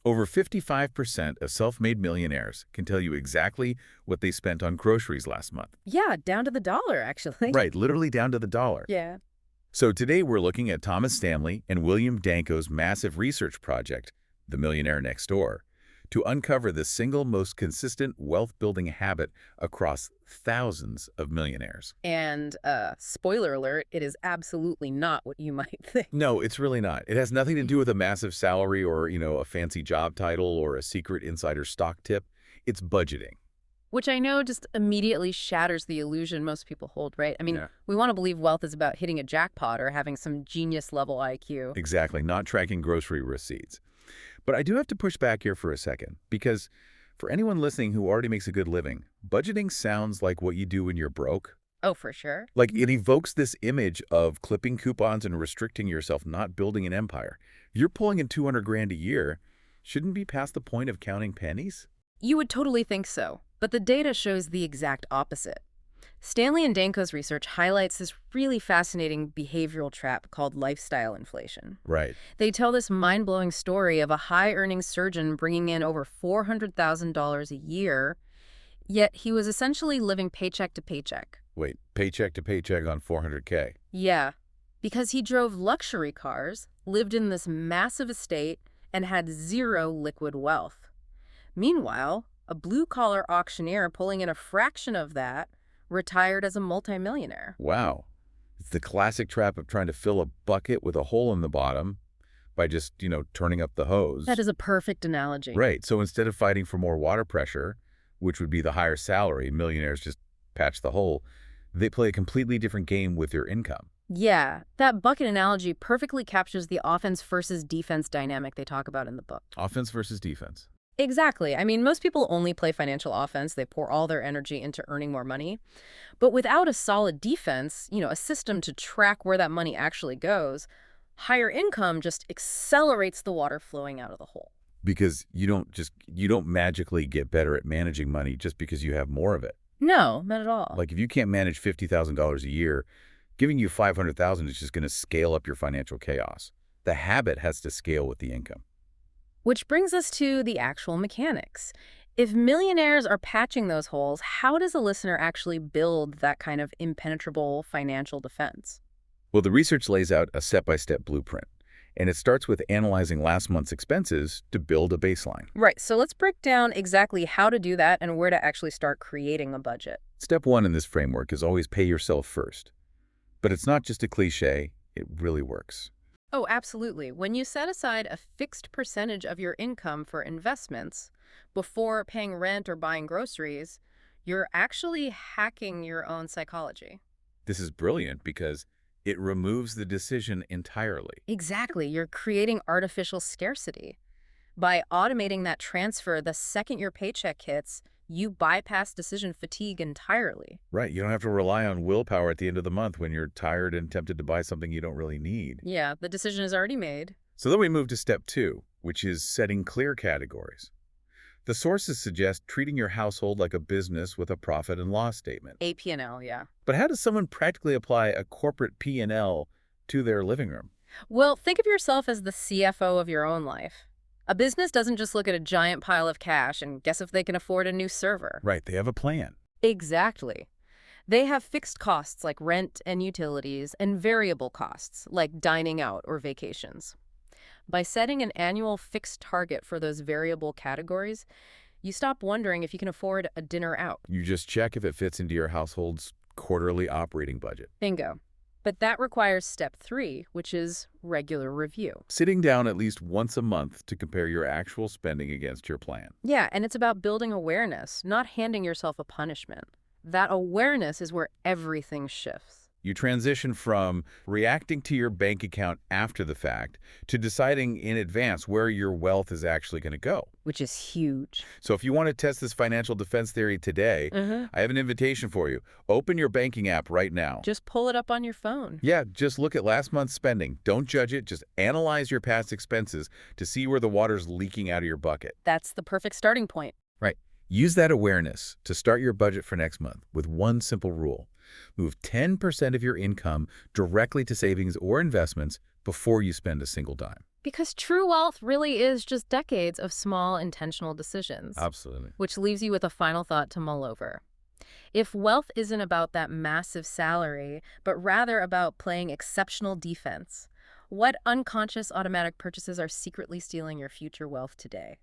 Over 55% of self-made millionaires can tell you exactly what they spent on groceries last month. Yeah, down to the dollar, actually. Right, literally down to the dollar. Yeah. So today we're looking at Thomas Stanley and William Danko's massive research project, The Millionaire Next Door, to uncover the single most consistent wealth-building habit across thousands of millionaires. And, spoiler alert, it is absolutely not what you might think. No, it's really not. It has nothing to do with a massive salary or, a fancy job title or a secret insider stock tip. It's budgeting. Which I know just immediately shatters the illusion most people hold, right? I mean, Yeah. we want to believe wealth is about hitting a jackpot or having some genius-level IQ. Exactly, not tracking grocery receipts. But I do have to push back here for a second, because for anyone listening who already makes a good living, budgeting sounds like what you do when you're broke. Oh, for sure. Like, it evokes this image of clipping coupons and restricting yourself, not building an empire. If you're pulling in 200 grand a year, shouldn't be past the point of counting pennies? You would totally think so, but the data shows the exact opposite. Stanley and Danko's research highlights this really fascinating behavioral trap called lifestyle inflation. Right. They tell this mind-blowing story of a high-earning surgeon bringing in over $400,000 a year, yet he was essentially living paycheck to paycheck. Wait, paycheck to paycheck on 400K. Yeah, because he drove luxury cars, lived in this massive estate, and had zero liquid wealth. Meanwhile, a blue-collar auctioneer pulling in a fraction of that retired as a multimillionaire. Wow. It's the classic trap of trying to fill a bucket with a hole in the bottom by just, turning up the hose. That is a perfect analogy. Right. So instead of fighting for more water pressure, which would be the higher salary, millionaires just patch the hole, they play a completely different game with their income. Yeah, that bucket analogy perfectly captures the offense versus defense dynamic they talk about in the book. Offense versus defense. Exactly. I mean, most people only play financial offense. They pour all their energy into earning more money. But without a solid defense, a system to track where that money actually goes, higher income just accelerates the water flowing out of the hole. Because you don't magically get better at managing money just because you have more of it. No, not at all. Like, if you can't manage $50,000 a year, giving you $500,000 is just going to scale up your financial chaos. The habit has to scale with the income. Which brings us to the actual mechanics. If millionaires are patching those holes, how does a listener actually build that kind of impenetrable financial defense? Well, the research lays out a step-by-step blueprint, and it starts with analyzing last month's expenses to build a baseline. Right, so let's break down exactly how to do that and where to actually start creating a budget. Step one in this framework is always pay yourself first. But it's not just a cliche, it really works. Oh, absolutely. When you set aside a fixed percentage of your income for investments before paying rent or buying groceries, you're actually hacking your own psychology. This is brilliant because it removes the decision entirely. Exactly. You're creating artificial scarcity. By automating that transfer the second your paycheck hits, you bypass decision fatigue entirely. Right, you don't have to rely on willpower at the end of the month when you're tired and tempted to buy something you don't really need. Yeah, the decision is already made. So then we move to step two, which is setting clear categories. The sources suggest treating your household like a business with a profit and loss statement. A P&L, yeah. But how does someone practically apply a corporate P&L to their living room? Well, think of yourself as the CFO of your own life. A business doesn't just look at a giant pile of cash and guess if they can afford a new server. Right, they have a plan. Exactly. They have fixed costs like rent and utilities and variable costs like dining out or vacations. By setting an annual fixed target for those variable categories, you stop wondering if you can afford a dinner out. You just check if it fits into your household's quarterly operating budget. Bingo. But that requires step 3, which is regular review. Sitting down at least once a month to compare your actual spending against your plan. Yeah, and it's about building awareness, not handing yourself a punishment. That awareness is where everything shifts. You transition from reacting to your bank account after the fact to deciding in advance where your wealth is actually going to go. Which is huge. So if you want to test this financial defense theory today, I have an invitation for you. Open your banking app right now. Just pull it up on your phone. Yeah, just look at last month's spending. Don't judge it. Just analyze your past expenses to see where the water's leaking out of your bucket. That's the perfect starting point. Right. Use that awareness to start your budget for next month with one simple rule. Move 10% of your income directly to savings or investments before you spend a single dime. Because true wealth really is just decades of small, intentional decisions. Absolutely. Which leaves you with a final thought to mull over. If wealth isn't about that massive salary, but rather about playing exceptional defense, what unconscious automatic purchases are secretly stealing your future wealth today?